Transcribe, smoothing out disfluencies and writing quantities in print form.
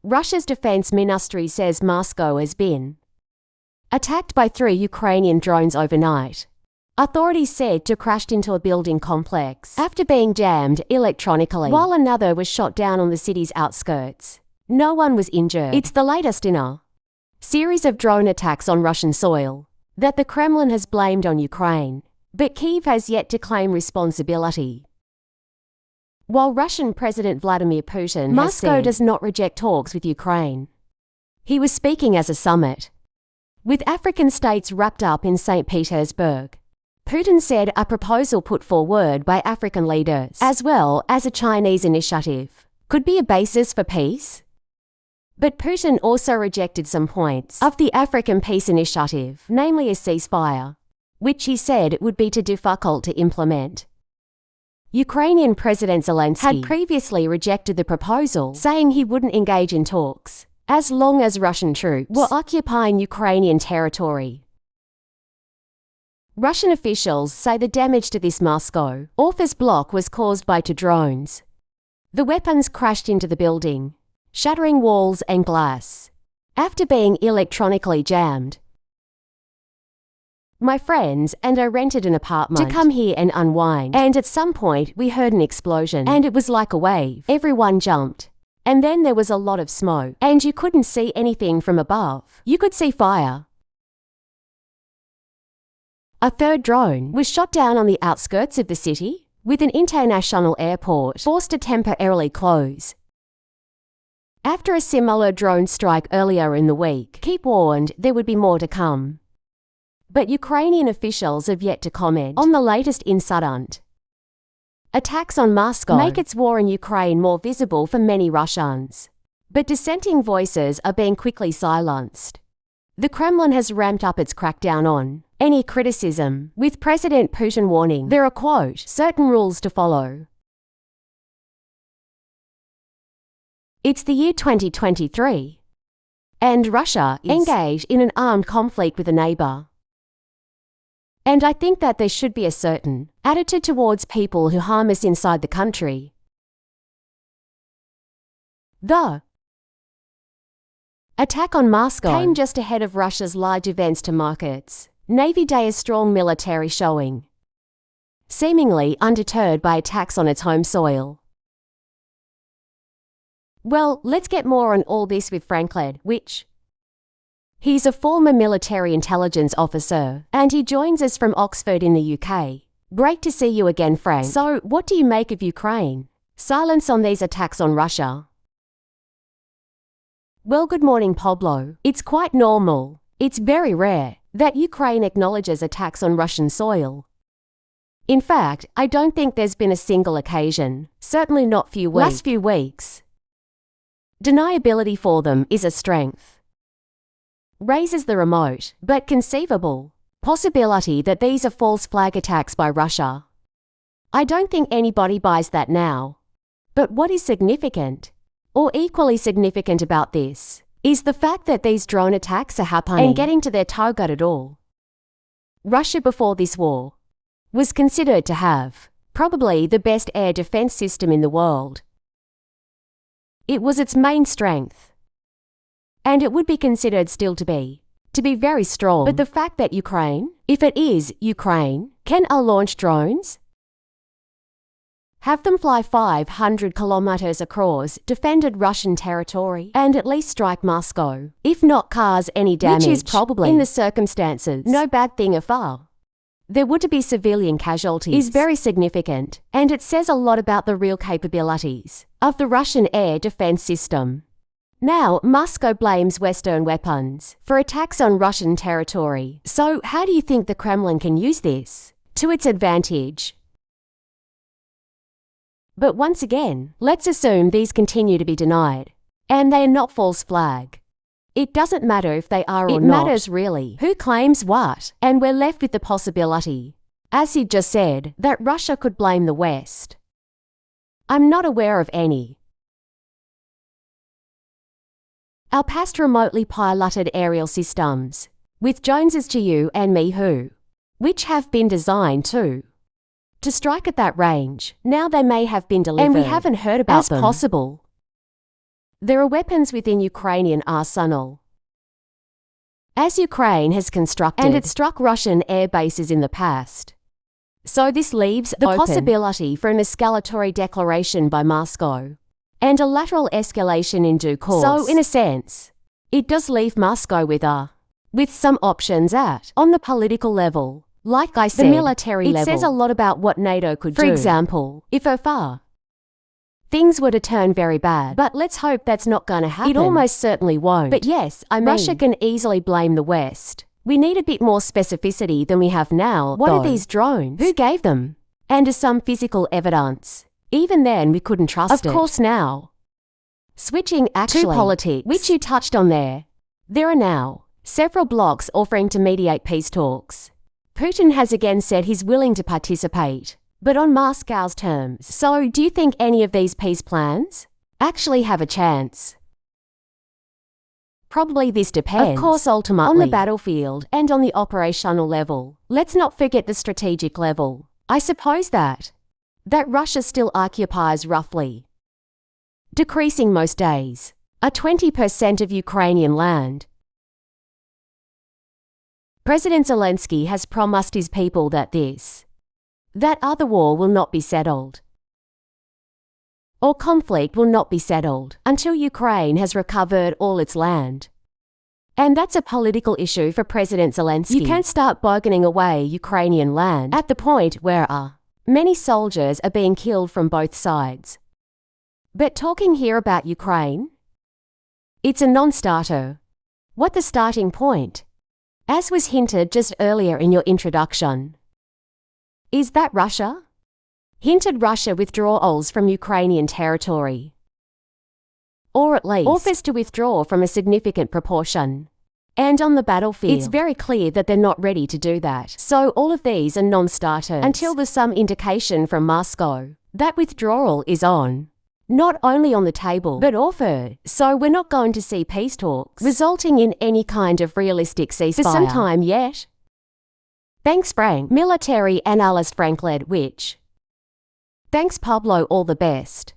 Russia's defense ministry says Moscow has been attacked by 3 Ukrainian drones overnight. Authorities said to crashed into a building complex after being jammed electronically, while another was shot down on the city's outskirts. No one was injured. It's the latest in a series of drone attacks on Russian soil that the Kremlin has blamed on Ukraine, but Kyiv has yet to claim responsibility. While Russian President Vladimir Putin Moscow does not reject talks with Ukraine. He was speaking as a summit with African states wrapped up in St. Petersburg. Putin said a proposal put forward by African leaders, as well as a Chinese initiative, could be a basis for peace. But Putin also rejected some points of the African Peace Initiative, namely a ceasefire, which he said would be too difficult to implement. Ukrainian President Zelensky had previously rejected the proposal, saying he wouldn't engage in talks as long as Russian troops were occupying Ukrainian territory. Russian officials say the damage to this Moscow office block was caused by 2 drones. The weapons crashed into the building, shattering walls and glass, after being electronically jammed. My friends and I rented an apartment to come here and unwind, and at some point we heard an explosion, and it was like a wave. Everyone jumped. And then there was a lot of smoke, and you couldn't see anything from above. You could see fire. A 3rd drone was shot down on the outskirts of the city, with an international airport forced to temporarily close. After a similar drone strike earlier in the week, Kyiv warned there would be more to come. But Ukrainian officials have yet to comment on the latest incident. Attacks on Moscow make its war in Ukraine more visible for many Russians. But dissenting voices are being quickly silenced. The Kremlin has ramped up its crackdown on any criticism, with President Putin warning there are, quote, certain rules to follow. It's the year 2023, and Russia is engaged in an armed conflict with a neighbor. And I think that there should be a certain attitude towards people who harm us inside the country. The attack on Moscow came just ahead of Russia's large events to markets. Navy Day, a strong military showing, seemingly undeterred by attacks on its home soil. Well, let's get more on all this with Franklin, he's a former military intelligence officer, and he joins us from Oxford in the UK. Great to see you again, Frank. So, what do you make of Ukraine? Silence on these attacks on Russia. Well, good morning, Pablo. It's quite normal. It's very rare that Ukraine acknowledges attacks on Russian soil. In fact, I don't think there's been a single occasion, certainly not last few weeks. Deniability for them is a strength. Raises the remote, but conceivable, possibility that these are false flag attacks by Russia. I don't think anybody buys that now. But what is significant, or equally significant about this, is the fact that these drone attacks are happening and getting to their target at all. Russia before this war was considered to have probably the best air defense system in the world. It was its main strength. And it would be considered still to be very strong. But the fact that Ukraine, if it is Ukraine, can launch drones, have them fly 500 kilometers across defended Russian territory, and at least strike Moscow, if not cause any damage, which is probably, in the circumstances, no bad thing afar. There would be civilian casualties, is very significant, and it says a lot about the real capabilities of the Russian air defense system. Now, Moscow blames Western weapons for attacks on Russian territory. So, how do you think the Kremlin can use this to its advantage? But once again, let's assume these continue to be denied, and they are not false flag. It doesn't matter if they are or not. It matters really who claims what, and we're left with the possibility, as he just said, that Russia could blame the West. I'm not aware of any. Our past remotely piloted aerial systems, with Joneses to you and me which have been designed to strike at that range, now they may have been delivered, and we haven't heard about them, as possible. There are weapons within Ukrainian arsenal. As Ukraine has constructed and it struck Russian air bases in the past. So this leaves the possibility for an escalatory declaration by Moscow and a lateral escalation in due course. So in a sense, it does leave Moscow with some options on the political level. Like I said, the military level. It says a lot about what NATO could do. For example, if things were to turn very bad, but let's hope that's not going to happen. It almost certainly won't. But yes, Russia can easily blame the West. We need a bit more specificity than we have now. What are these drones? Who gave them? And is some physical evidence? Even then, we couldn't trust it. Of course now. Switching to politics, which you touched on there. There are now several blocs offering to mediate peace talks. Putin has again said he's willing to participate, but on Moscow's terms. So, do you think any of these peace plans actually have a chance? Probably this depends, of course, ultimately, on the battlefield and on the operational level. Let's not forget the strategic level. I suppose that Russia still occupies roughly, decreasing most days, 20% of Ukrainian land. President Zelensky has promised his people that other war will not be settled, or conflict will not be settled until Ukraine has recovered all its land. And that's a political issue for President Zelensky. You can't start bargaining away Ukrainian land at the point where many soldiers are being killed from both sides. But talking here about Ukraine, it's a non-starter. What the starting point? As was hinted just earlier in your introduction, is that Russia? Hinted Russia withdrawals from Ukrainian territory, or at least offers to withdraw from a significant proportion. And on the battlefield, it's very clear that they're not ready to do that. So all of these are non-starters until there's some indication from Moscow that withdrawal is not only on the table, but offered. So we're not going to see peace talks resulting in any kind of realistic ceasefire for some time yet. Thanks, Frank, military analyst Frank Ledwich. Thanks, Pablo, all the best.